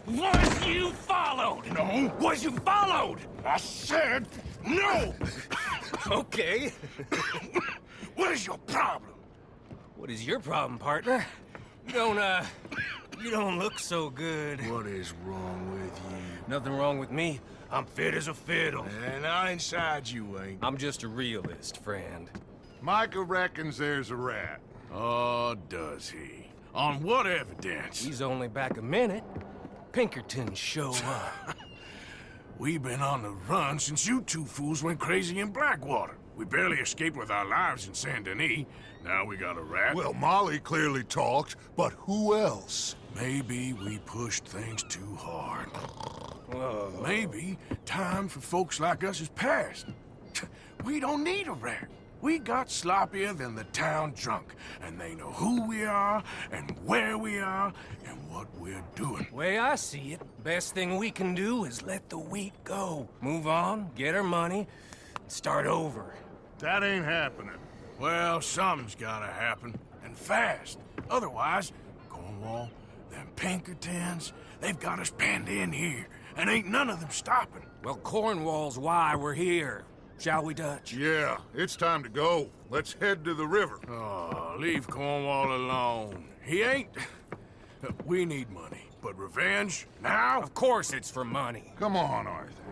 Was you followed? No. Was you followed? I said no! Okay. What is your problem? What is your problem, partner? You don't look so good. What is wrong with you? Nothing wrong with me. I'm fit as a fiddle. And not inside you ain't. I'm just a realist, friend. Micah reckons there's a rat. Oh, does he? On what evidence? He's only back a minute. Pinkerton show up. We've been on the run since you two fools went crazy in Blackwater. We barely escaped with our lives in Saint Denis. Now we got a rat. Well, Molly clearly talked, but who else? Maybe we pushed things too hard. Whoa. Maybe time for folks like us is past. We don't need a rat. We got sloppier than the town drunk, and they know who we are, and where we are, and what we're doing. Way I see it, best thing we can do is let the wheat go. Move on, get our money, start over. That ain't happening. Well, something's gotta happen, and fast. Otherwise, Cornwall, them Pinkertons, they've got us penned in here, and ain't none of them stopping. Well, Cornwall's why we're here. Shall we, Dutch? Yeah, it's time to go. Let's head to the river. Oh, leave Cornwall alone. He ain't... We need money, but revenge, now? Of course it's for money. Come on, Arthur.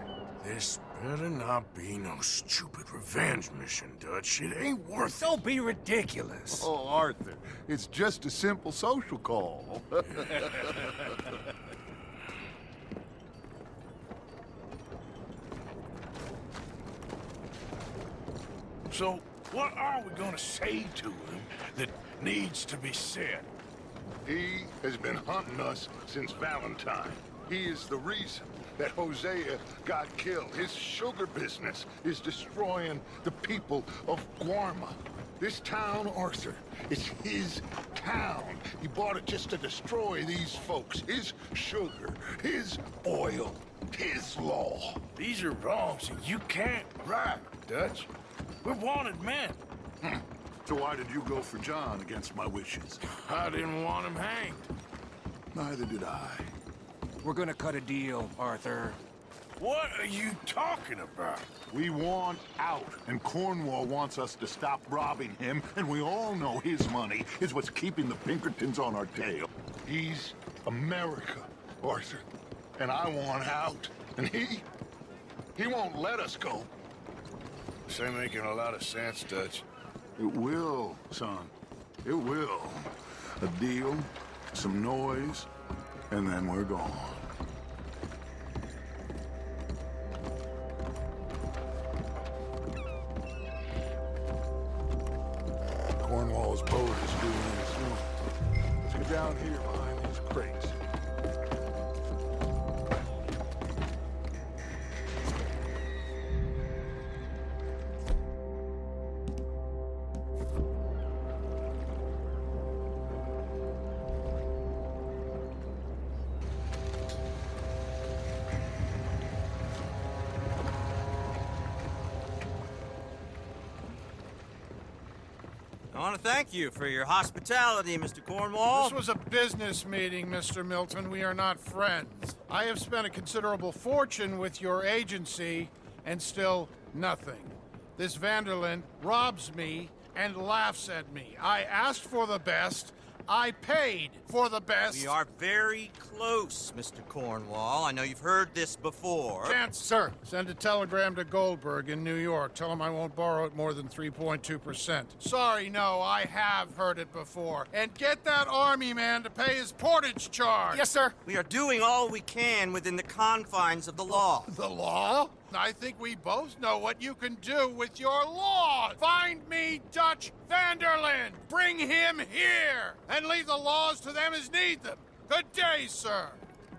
This better not be no stupid revenge mission, Dutch. It ain't worth it. Don't be ridiculous. Oh, Arthur, it's just a simple social call. So, what are we gonna say to him that needs to be said? He has been hunting us since Valentine. He is the reason that Hosea got killed. His sugar business is destroying the people of Guarma. This town, Arthur, is his town. He bought it just to destroy these folks. His sugar, his oil, his law. These are wrongs and you can't right, Dutch. We're wanted men. So why did you go for John against my wishes? I didn't want him hanged. Neither did I. We're gonna cut a deal, Arthur. What are you talking about? We want out, and Cornwall wants us to stop robbing him, and we all know his money is what's keeping the Pinkertons on our tail. He's America, Arthur, and I want out. And he won't let us go. This ain't making a lot of sense, Dutch. It will, son. It will. A deal, some noise, and then we're gone. Cornwall's boat is due in soon. Let's get down here behind these crates. I want to thank you for your hospitality, Mr. Cornwall. This was a business meeting, Mr. Milton. We are not friends. I have spent a considerable fortune with your agency, and still nothing. This Vanderlyn robs me and laughs at me. I asked for the best. I paid for the best. We are very close, Mr. Cornwall. I know you've heard this before. Chance, sir. Send a telegram to Goldberg in New York. Tell him I won't borrow it more than 3.2%. Sorry, no, I have heard it before. And get that army man to pay his portage charge. Yes, sir. We are doing all we can within the confines of the law. The law? I think we both know what you can do with your law. Find me Dutch Vanderlyn. Bring him here. And leave the laws to them as need them. Good day, sir.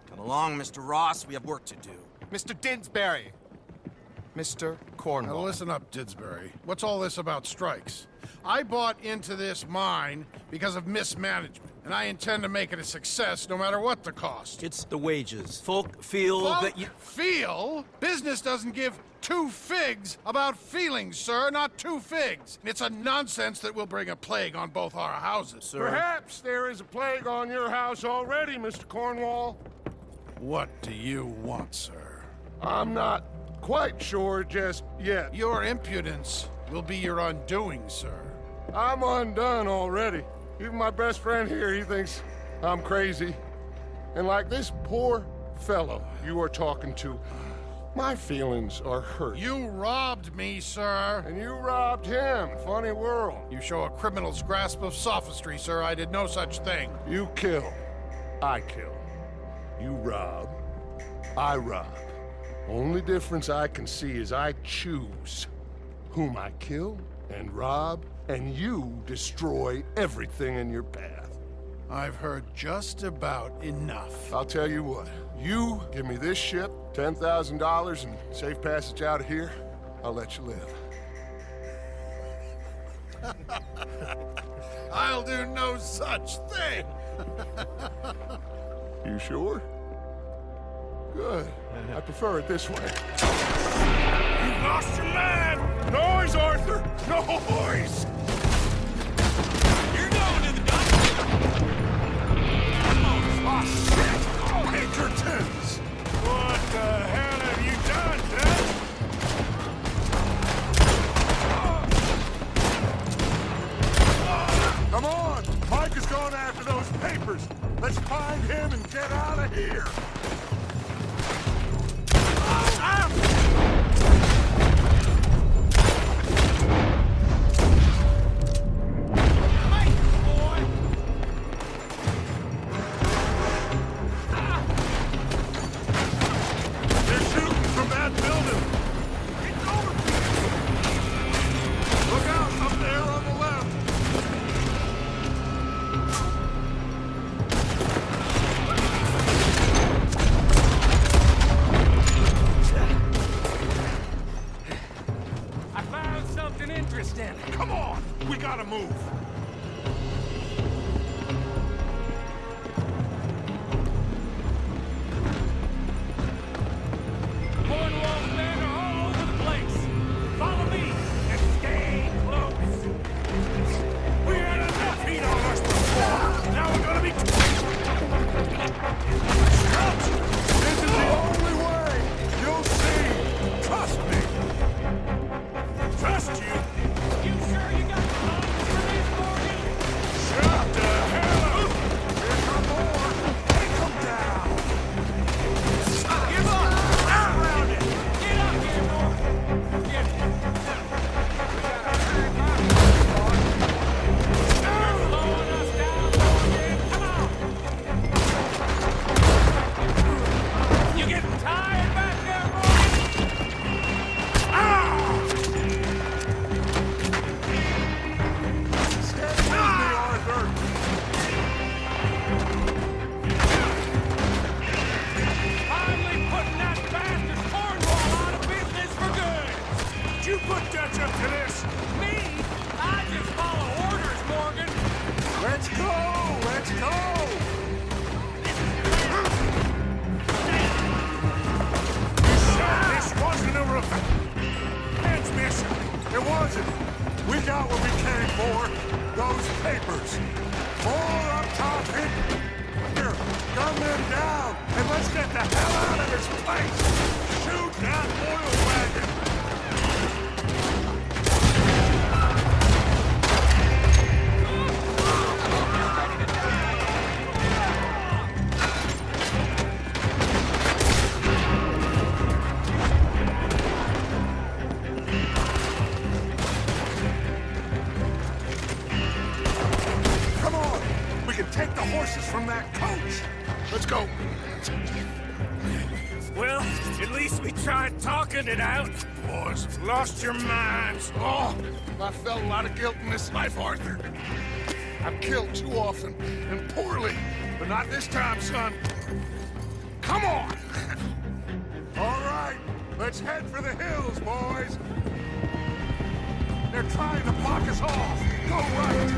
Come along, Mr. Ross. We have work to do. Mr. Dinsbury. Mr. Now Cornwall. listen up, Didsbury. What's all this about strikes? I bought into this mine because of mismanagement. and I intend to make it a success no matter what the cost. It's the wages. Folk feel that you... Feel? Business doesn't give two figs about feelings, sir, not two figs. It's a nonsense that will bring a plague on both our houses, sir. Perhaps there is a plague on your house already, Mr. Cornwall. What do you want, sir? I'm not quite sure just yet. Your impudence will be your undoing, sir. I'm undone already. Even my best friend here, he thinks I'm crazy. And like this poor fellow you are talking to, my feelings are hurt. You robbed me, sir. And you robbed him. Funny world. You show a criminal's grasp of sophistry, sir. I did no such thing. You kill. I kill. You rob. I rob. Only difference I can see is I choose whom I kill and rob, and you destroy everything in your path. I've heard just about enough. I'll tell you what. You give me this ship, $10,000, and safe passage out of here, I'll let you live. I'll do no such thing. You sure? Good. I prefer it this way. You've lost your man! Noise, Arthur! Noise! You're going to the dump! Oh, shit! Pinkertons! What the hell have you done, Dad? Come on! Mike is going after those papers! Let's find him and get out of here! Come on! We gotta move! Cornwall's men are all over the place. Follow me and stay close. We had enough heat on us before! Now we're gonna be... Scouts! This is the only way! You'll see! Trust me! Trust you? You sure you got the lungs for this, Morgan? Shut the hell up! Here come more! Take them down! Give up! Around it! Get up here, Morgan! Get it! We gotta hurry back. You're slowing us down, Morgan! Come on! You getting tired back there, Morgan? Finally putting that bastard Cornwall out of business for good! You put Dutch up to this! Me? I just follow orders, Morgan! Let's go! Let's go! This wasn't a transmission. It wasn't. We got what we came for. Those papers. More up top hidden. Here, gun them down, and let's get the hell out of this place. Shoot that oil wagon. Come on, we can take the horses from that coach. Let's go. Well, at least we tried talking it out. Boys, lost your minds. Oh, I felt a lot of guilt in this life, Arthur. I've killed too often and poorly, but not this time, son. Come on! All right, let's head for the hills, boys. They're trying to block us off. Go right.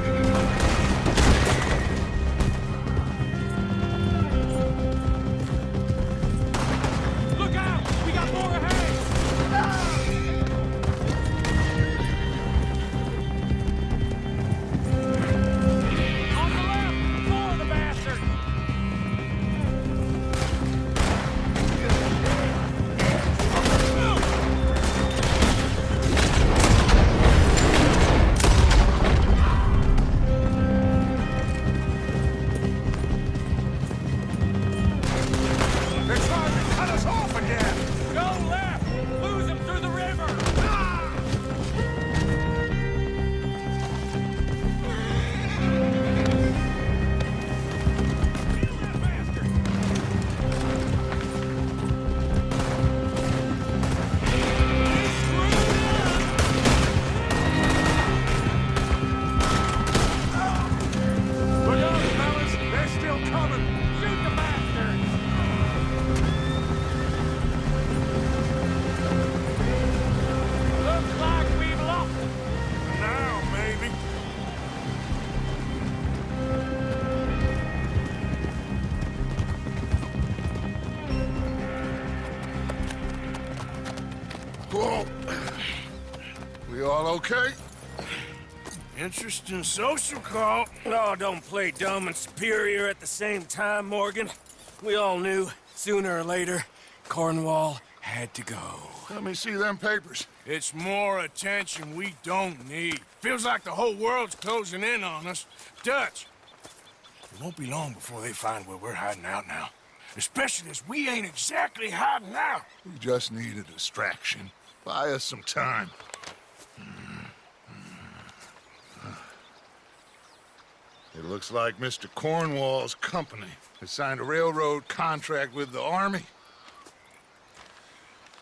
We all okay? Interesting social call. Oh, don't play dumb and superior at the same time, Morgan. We all knew, sooner or later, Cornwall had to go. Let me see them papers. It's more attention we don't need. Feels like the whole world's closing in on us. Dutch, it won't be long before they find where we're hiding out now. Especially as we ain't exactly hiding out. We just need a distraction. Buy us some time. It looks like Mr. Cornwall's company has signed a railroad contract with the Army.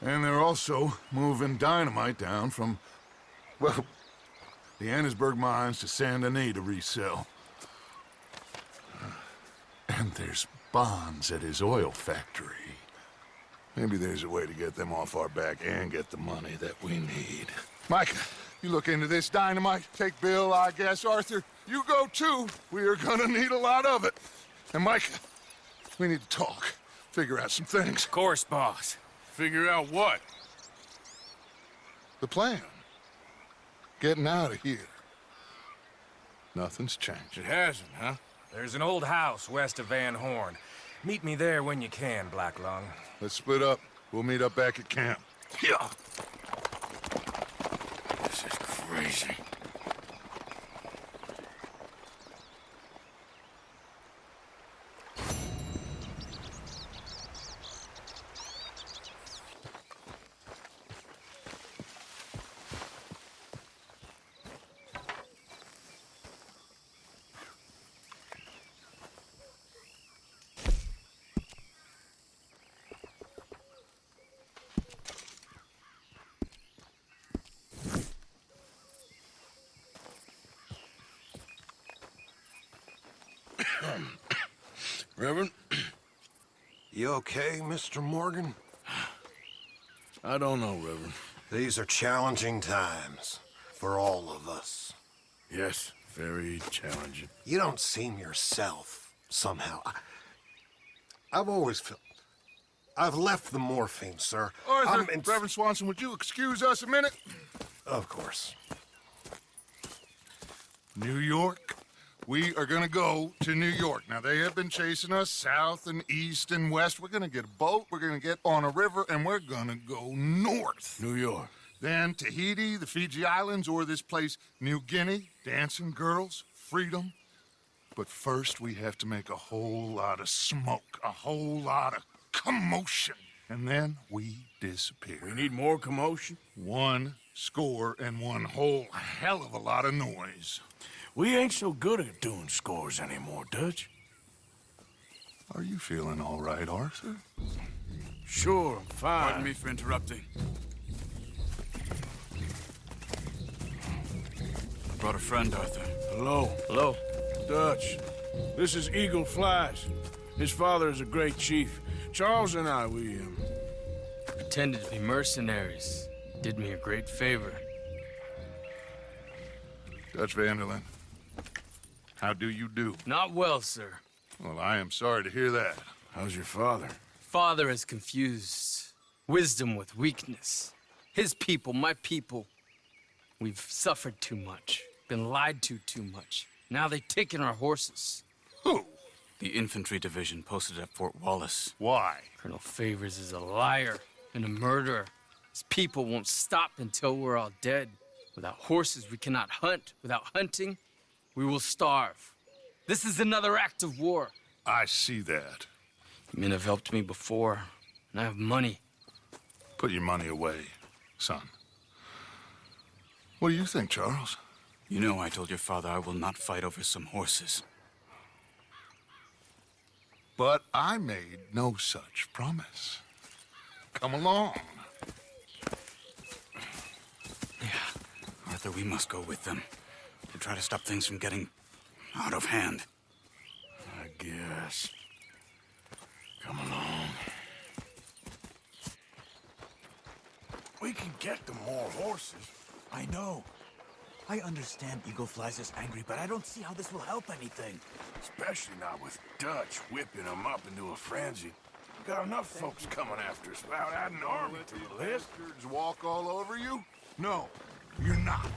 And they're also moving dynamite down from, well, the Annesburg mines to Saint Denis to resell. And there's bonds at his oil factory. Maybe there's a way to get them off our back and get the money that we need. Micah, you look into this dynamite. Take Bill, I guess. Arthur, you go too. We are gonna need a lot of it. And Micah, we need to talk. Figure out some things. Of course, boss. Figure out what? The plan. Getting out of here. Nothing's changed. It hasn't, huh? There's an old house west of Van Horn. Meet me there when you can, Black Lung. Let's split up. We'll meet up back at camp. Yeah. This is crazy. Reverend? You okay, Mr. Morgan? I don't know, Reverend. These are challenging times for all of us. Yes, very challenging. You don't seem yourself, somehow. I've always felt... I've left the morphine, sir. Arthur, Reverend Swanson, would you excuse us a minute? Of course. New York. We are gonna go to New York. Now, they have been chasing us south and east and west. We're gonna get a boat, we're gonna get on a river, and we're gonna go north. New York. Then Tahiti, the Fiji Islands, or this place, New Guinea, dancing girls, freedom. But first, we have to make a whole lot of smoke, a whole lot of commotion. And then we disappear. We need more commotion? 1 score and 1 whole hell of a lot of noise. We ain't so good at doing scores anymore, Dutch. Are you feeling all right, Arthur? Sure, I'm fine. Pardon me for interrupting. I brought a friend, Arthur. Hello. Hello. Dutch. This is Eagle Flies. His father is a great chief. Charles and I, we pretended to be mercenaries. Did me a great favor. Dutch Vanderlyn, how do you do? Not well, sir. Well, I am sorry to hear that. How's your father? Father has confused wisdom with weakness. His people, my people. We've suffered too much. Been lied to too much. Now they've taken our horses. Who? The infantry division posted at Fort Wallace. Why? Colonel Favors is a liar and a murderer. His people won't stop until we're all dead. Without horses, we cannot hunt. Without hunting, we will starve. This is another act of war. I see that. Men have helped me before, and I have money. Put your money away, son. What do you think, Charles? You know I told your father I will not fight over some horses. But I made no such promise. Come along. Arthur, we must go with them to try to stop things from getting out of hand. I guess. Come along. We can get them more horses. I know. I understand Eagle Flies is angry, but I don't see how this will help anything. Especially not with Dutch whipping them up into a frenzy. We got enough folks coming after us without adding an army to the list. Bastards walk all over you? No. You're not.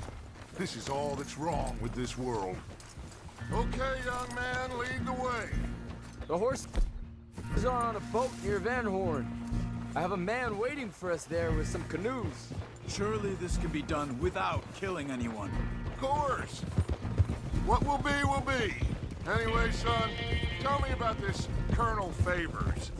This is all that's wrong with this world. Okay, young man, lead the way. The horse is on a boat near Van Horn. I have a man waiting for us there with some canoes. Surely this can be done without killing anyone. Of course. What will be, will be. Anyway, son, tell me about this Colonel Favors.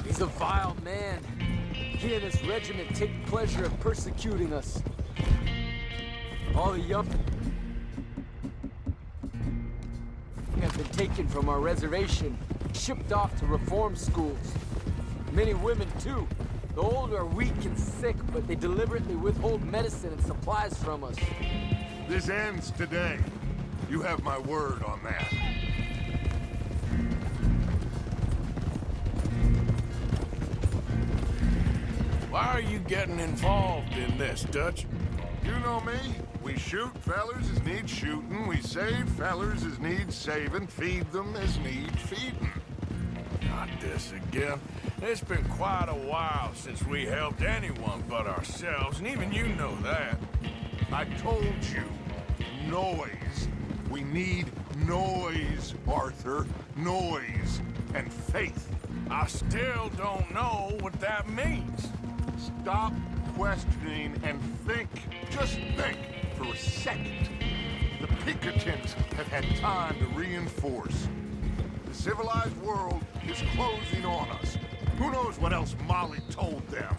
He's a vile man. He and his regiment take pleasure in persecuting us. All the young have been taken from our reservation, shipped off to reform schools. Many women, too. The old are weak and sick, but they deliberately withhold medicine and supplies from us. This ends today. You have my word on that. Why are you getting involved in this, Dutch? You know me. We shoot fellers as need shooting. We save fellers as need saving. Feed them as need feeding. Not this again. It's been quite a while since we helped anyone but ourselves, and even you know that. I told you. Noise. We need noise, Arthur. Noise and faith. I still don't know what that means. Stop questioning and think. Just think for a second. The Pinkertons have had time to reinforce. The civilized world is closing on us. Who knows what else Molly told them?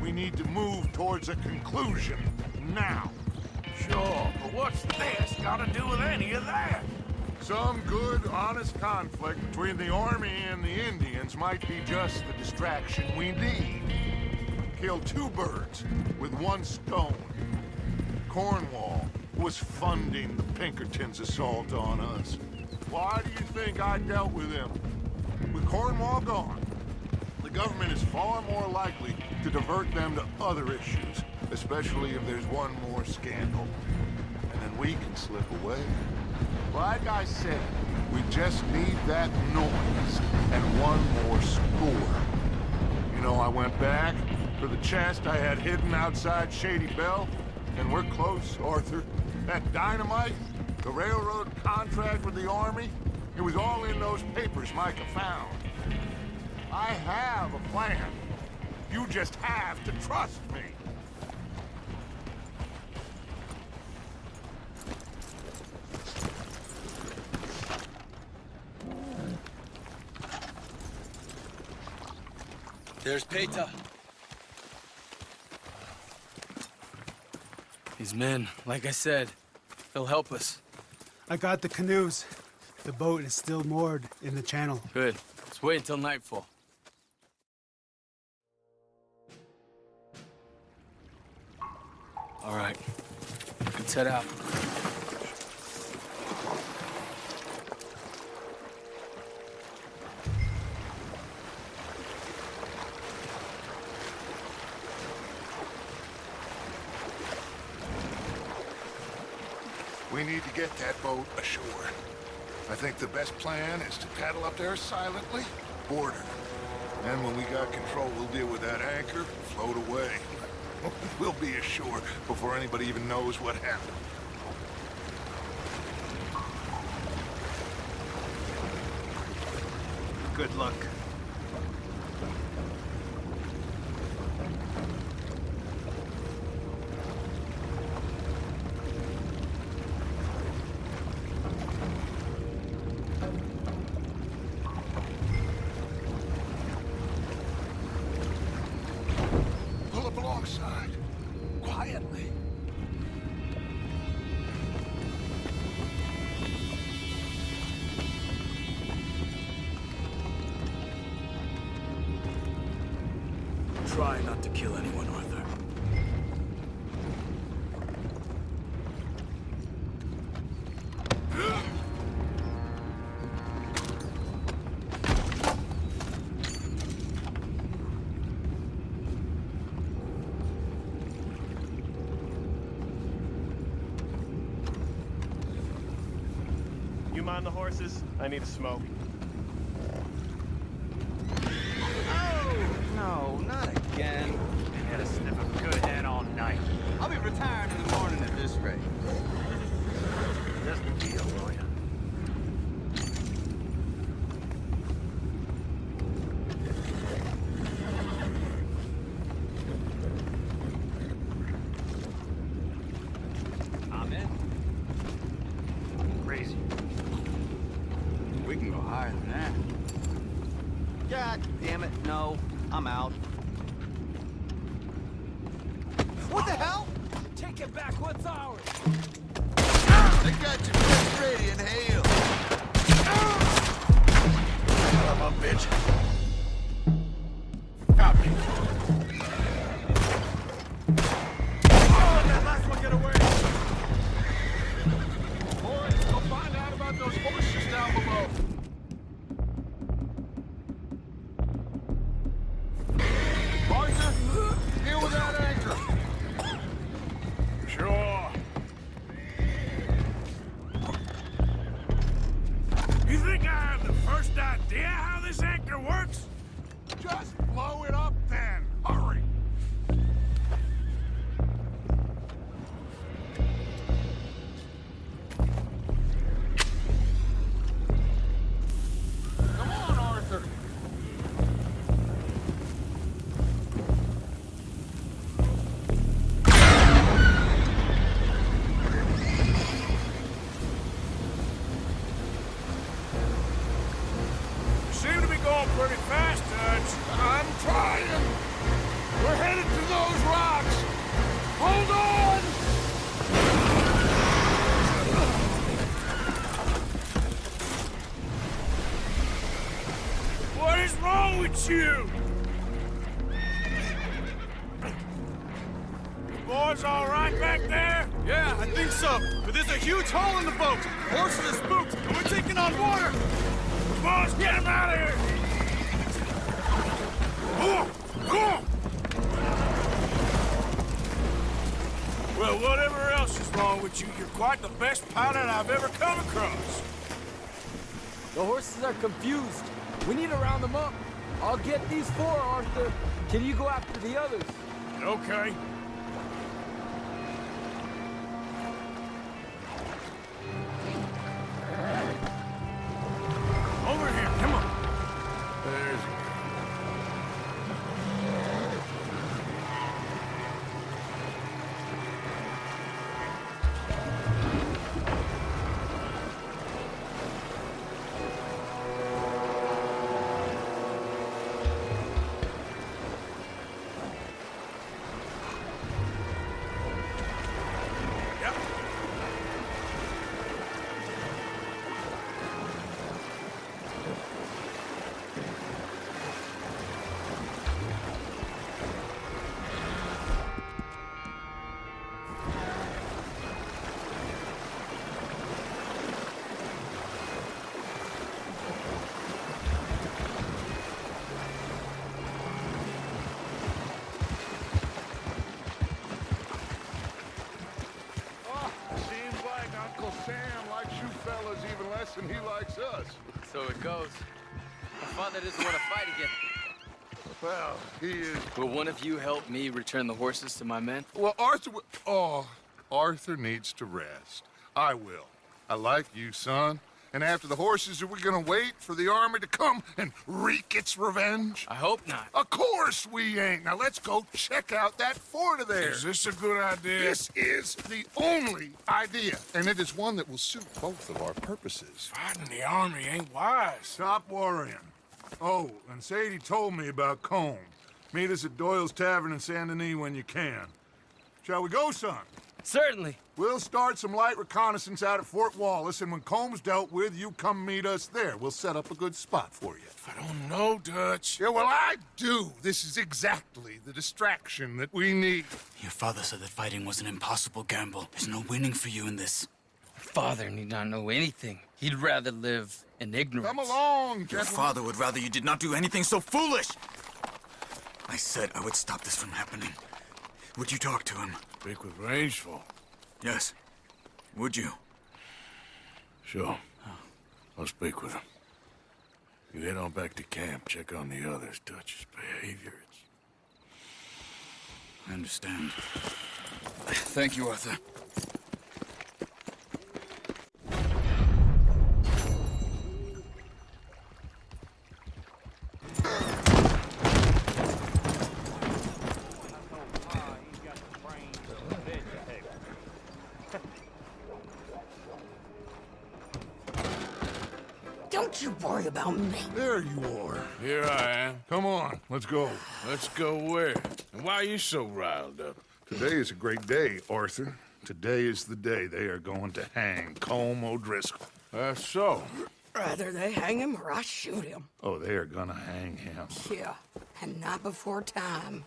We need to move towards a conclusion now. Sure, but what's this got to do with any of that? Some good, honest conflict between the army and the Indians might be just the distraction we need. Kill two birds with one stone. Cornwall was funding the Pinkertons' assault on us. Why do you think I dealt with him? With Cornwall gone, the government is far more likely to divert them to other issues, especially if there's one more scandal. And then we can slip away. Like I said, we just need that noise and one more score. You know, I went back for the chest I had hidden outside Shady Belle, and we're close, Arthur. That dynamite, the railroad contract with the army, it was all in those papers Micah found. I have a plan. You just have to trust me. There's Peta. These men, like I said, they'll help us. I got the canoes. The boat is still moored in the channel. Good. Let's wait until nightfall. All right. Let's head out. We need to get that boat ashore. I think the best plan is to paddle up there silently, board her. Then when we got control, we'll deal with that anchor, float away. We'll be ashore before anybody even knows what happened. Good luck. Pull up alongside, quietly. Try not to kill anyone, Arthur. You mind the horses? I need a smoke. Oh, no, not again. Been had a sniff of good head all night. I'll be retired in the morning at this rate. That's the deal, lawyer. I'm in. Crazy. We can go higher than that. God damn it, no. I'm out. What the hell? Take it back. What's ours? They got you just ready and hail. Son of a bitch. Got me. Oh, that last one get away! Boys, go find out about those horses down below. Arthur, deal with that anchor. Sure. You think I have the first idea how this anchor works? Just blow it up then. Hurry. Come on, Arthur. Seem to be going pretty fast, Dutch. I'm trying. We're headed to those rocks. Hold on! What is wrong with you? Boys all right back there? Yeah, I think so. But there's a huge hole in the boat. Horses are spooked, and we're taking on water. Boys, get him out of here! Come on! Come on! Well, whatever else is wrong with you, you're quite the best pilot I've ever come across. The horses are confused. We need to round them up. I'll get these four, Arthur. Can you go after the others? Okay. Over here, come on. There's a Yep. Seems like Uncle Sam likes you fellas even less than he likes us. So it goes. My father doesn't want to fight again. Well, he is... Will one of you help me return the horses to my men? Well, Arthur... Oh, Arthur needs to rest. I will. I like you, son. And after the horses, are we gonna wait for the army to come and wreak its revenge? I hope not. Of course we ain't. Now let's go check out that fort of theirs. Is this a good idea? This is the only idea, and it is one that will suit both of our purposes. Fighting the army ain't wise. Stop worrying. Oh, and Sadie told me about Combe. Meet us at Doyle's Tavern in Saint Denis when you can. Shall we go, son? Certainly. We'll start some light reconnaissance out at Fort Wallace, and when Combs dealt with, you come meet us there. We'll set up a good spot for you. I don't know, Dutch. Yeah, well, I do. This is exactly the distraction that we need. Your father said that fighting was an impossible gamble. There's no winning for you in this. Father need not know anything. He'd rather live in ignorance. Come along, Your gentlemen. father would rather you did not do anything so foolish. I said I would stop this from happening. Would you talk to him? Speak with Rangeful. Yes. Would you? Sure. I'll speak with him. You head on back to camp, check on the others. Dutch's behavior, I understand. Thank you, Arthur. Don't you worry about me. There you are. Here I am. Come on, let's go. Let's go where? And why are you so riled up? Today is a great day, Arthur. Today is the day they are going to hang Colm O'Driscoll. That's so. Rather they hang him or I shoot him. Oh, they are gonna hang him. Yeah, and not before time.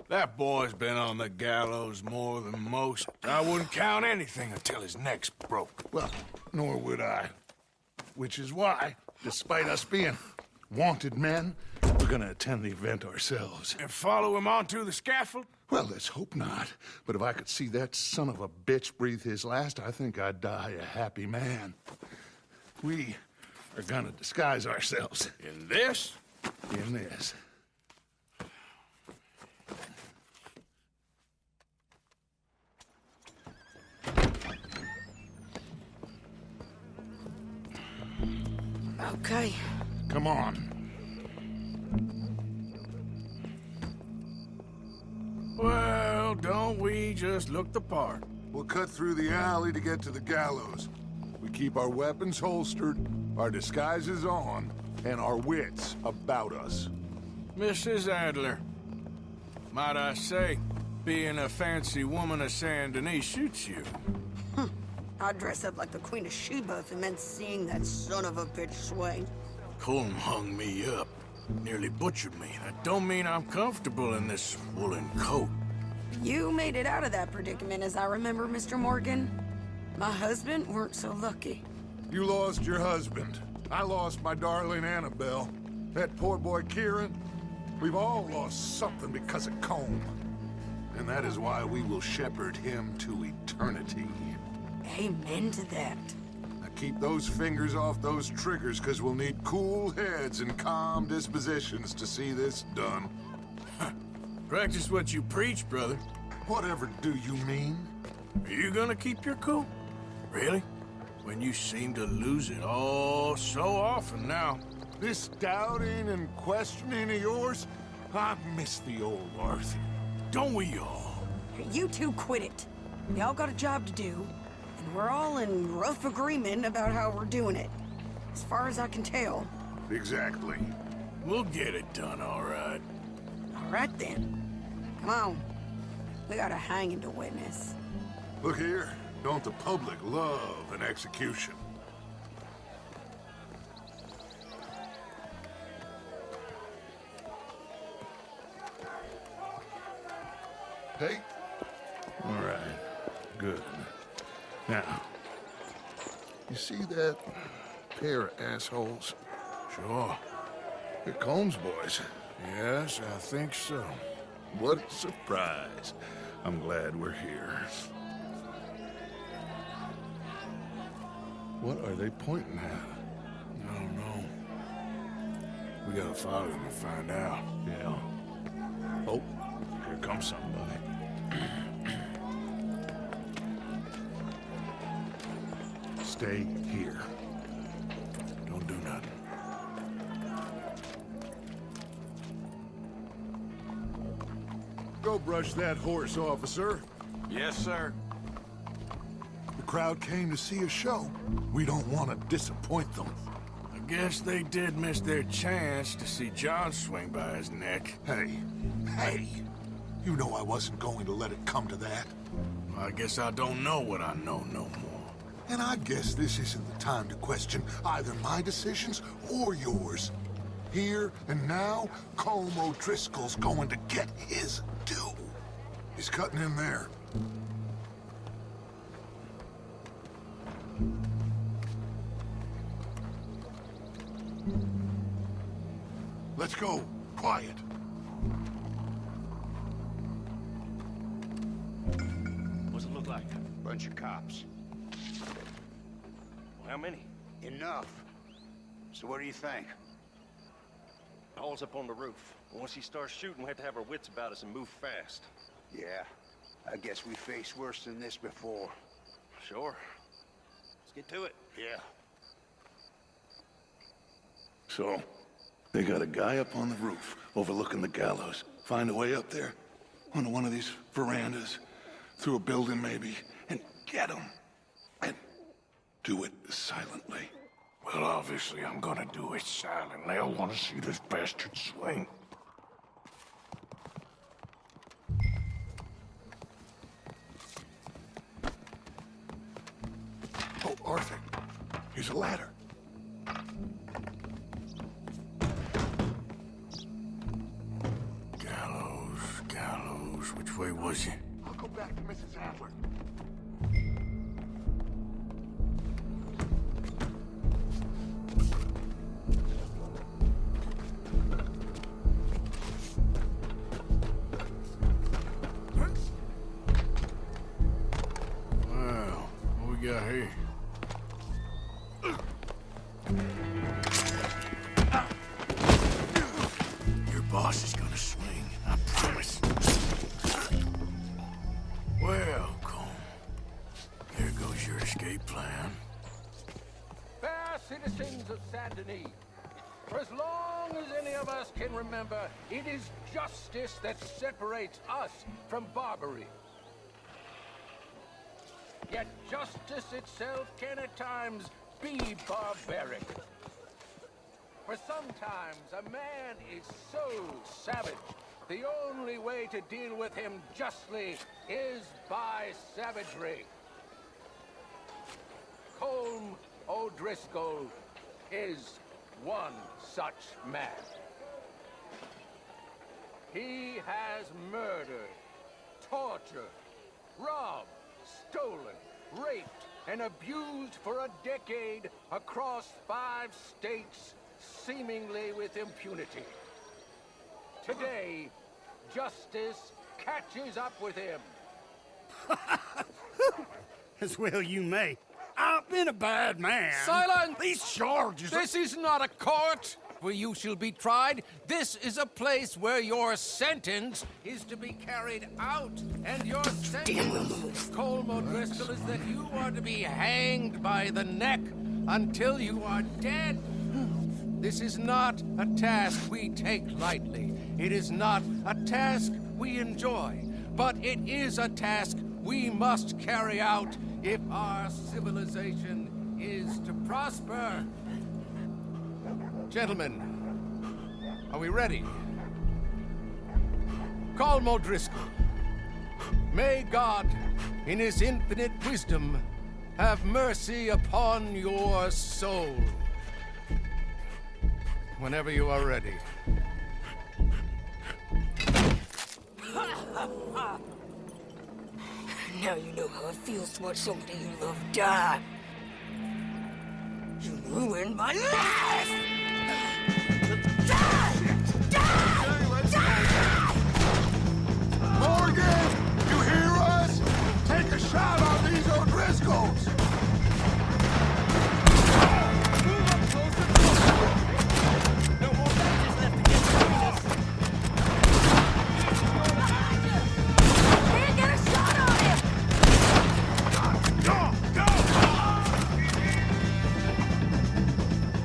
That boy's been on the gallows more than most. I wouldn't count anything until his neck's broke. Well, nor would I. Which is why, despite us being wanted men, we're gonna attend the event ourselves. And follow him onto the scaffold? Well, let's hope not. But if I could see that son of a bitch breathe his last, I think I'd die a happy man. We are gonna disguise ourselves. In this? In this. Okay. Come on. Well, don't we just look the part? We'll cut through the alley to get to the gallows. We keep our weapons holstered, our disguises on, and our wits about us. Mrs. Adler, might I say, being a fancy woman of Saint Denis shoots you. I'd dress up like the Queen of Sheba if it meant seeing that son of a bitch swing. Colm hung me up, nearly butchered me. That don't mean I'm comfortable in this woolen coat. You made it out of that predicament, as I remember, Mr. Morgan. My husband weren't so lucky. You lost your husband. I lost my darling Annabelle. That poor boy Kieran. We've all lost something because of Colm. And that is why we will shepherd him to eternity. Amen to that. Now keep those fingers off those triggers, because we'll need cool heads and calm dispositions to see this done. Practice what you preach, brother. Whatever do you mean? Are you gonna keep your cool? Really? When you seem to lose it all so often now. This doubting and questioning of yours, I miss the old Arthur. Don't we all? You two quit it. Y'all got a job to do, and we're all in rough agreement about how we're doing it. As far as I can tell. Exactly. We'll get it done, all right. All right, then. Come on. We got a hanging to witness. Look here, don't the public love an execution? Hey? All right, good. Now, you see that pair of assholes? Sure. They're Colm's boys. Yes, I think so. What a surprise. I'm glad we're here. What are they pointing at? I don't know. We gotta follow them and find out. Yeah. Oh, here comes somebody. Stay here. Don't do nothing. Go brush that horse, officer. Yes, sir. The crowd came to see a show. We don't want to disappoint them. I guess they did miss their chance to see John swing by his neck. Hey, hey. You know I wasn't going to let it come to that. I guess I don't know what I know no more. And I guess this isn't the time to question either my decisions or yours. Here and now, Colm O'Driscoll's going to get his due. He's cutting in there. Let's go. Quiet. What's it look like? Bunch of cops. How many? Enough. So what do you think? Hall's up on the roof. Once he starts shooting, we have to have our wits about us and move fast. Yeah, I guess we faced worse than this before. Sure. Let's get to it. Yeah. So, they got a guy up on the roof overlooking the gallows. Find a way up there, onto one of these verandas, through a building maybe, and get him. And do it silently. Well, obviously, I'm gonna do it silently. I want to see this bastard swing. Oh, Arthur, here's a ladder. Gallows, which way was he? I'll go back to Mrs. Adler. Well, what we got here? Your boss is gonna swing, I promise. Well, Colm, here goes your escape plan. Fair citizens of Saint Denis, for as long as any of us can remember, it is justice that separates us from Barbary. Yet justice itself can at times be barbaric. For sometimes a man is so savage, the only way to deal with him justly is by savagery. Colm O'Driscoll is one such man. He has murdered, tortured, robbed, stolen, raped, and abused for a decade across 5 states, seemingly with impunity. Today, justice catches up with him. As well you may. I've been a bad man. Silence! These charges are... This is not a court where you shall be tried. This is a place where your sentence is to be carried out. And your sentence, Colm O'Driscoll, is that you are to be hanged by the neck until you are dead. This is not a task we take lightly. It is not a task we enjoy. But it is a task we must carry out if our civilization is to prosper. Gentlemen, are we ready? Colm O'Driscoll, may God, in his infinite wisdom, have mercy upon your soul. Whenever you are ready. Now you know how it feels to watch somebody you love die. You ruined my life! Morgan, you hear us? Take a shot on these O'Driscolls. No more matches left to get between us. Can't get a shot on him!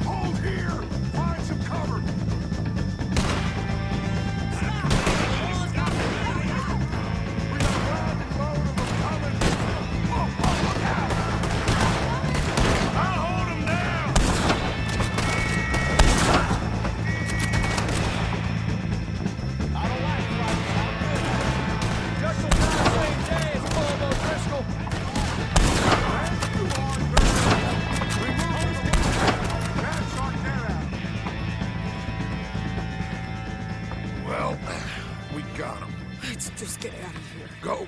Hold here. Find some cover. Well, we got him. Let's just get out of here. Go.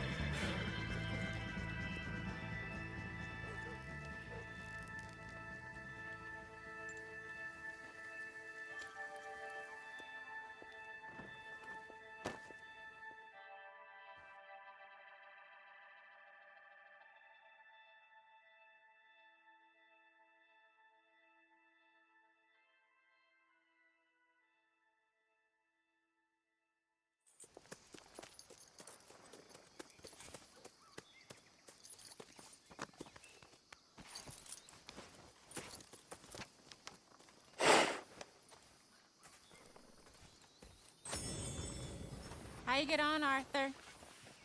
How you get on, Arthur?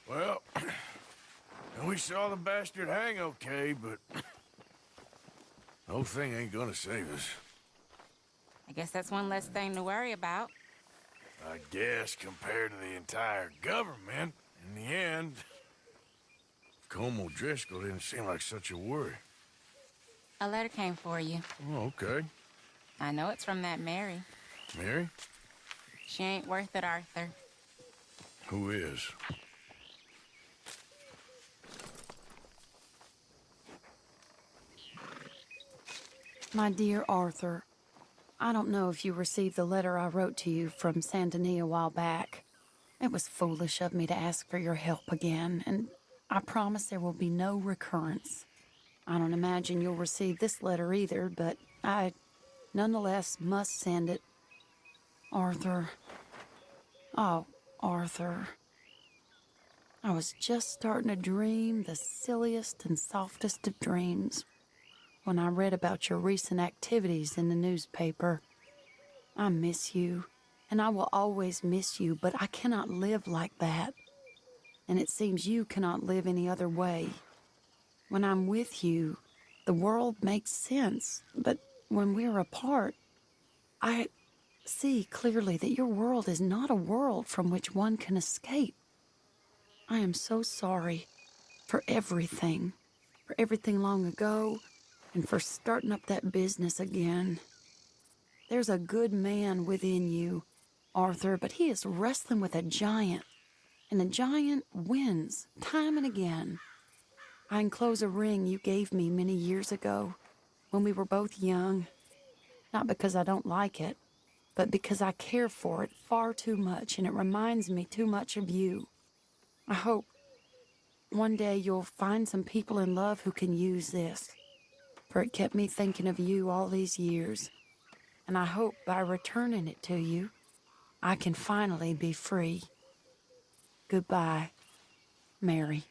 Well, we saw the bastard hang okay, but the whole thing ain't gonna save us. I guess that's one less thing to worry about. I guess compared to the entire government, in the end, Colm O'Driscoll didn't seem like such a worry. A letter came for you. Oh, okay. I know it's from that Mary. Mary? She ain't worth it, Arthur. Who is? My dear Arthur, I don't know if you received the letter I wrote to you from Saint Denis a while back. It was foolish of me to ask for your help again, and I promise there will be no recurrence. I don't imagine you'll receive this letter either, but I nonetheless must send it. Arthur. Oh, Arthur. I was just starting to dream the silliest and softest of dreams when I read about your recent activities in the newspaper. I miss you, and I will always miss you, but I cannot live like that. And it seems you cannot live any other way. When I'm with you, the world makes sense, but when we're apart, I see clearly that your world is not a world from which one can escape. I am so sorry for everything long ago, and for starting up that business again. There's a good man within you, Arthur, but he is wrestling with a giant, and the giant wins time and again. I enclose a ring you gave me many years ago when we were both young, not because I don't like it, but because I care for it far too much, and it reminds me too much of you. I hope one day you'll find some people in love who can use this, for it kept me thinking of you all these years, and I hope by returning it to you, I can finally be free. Goodbye, Mary.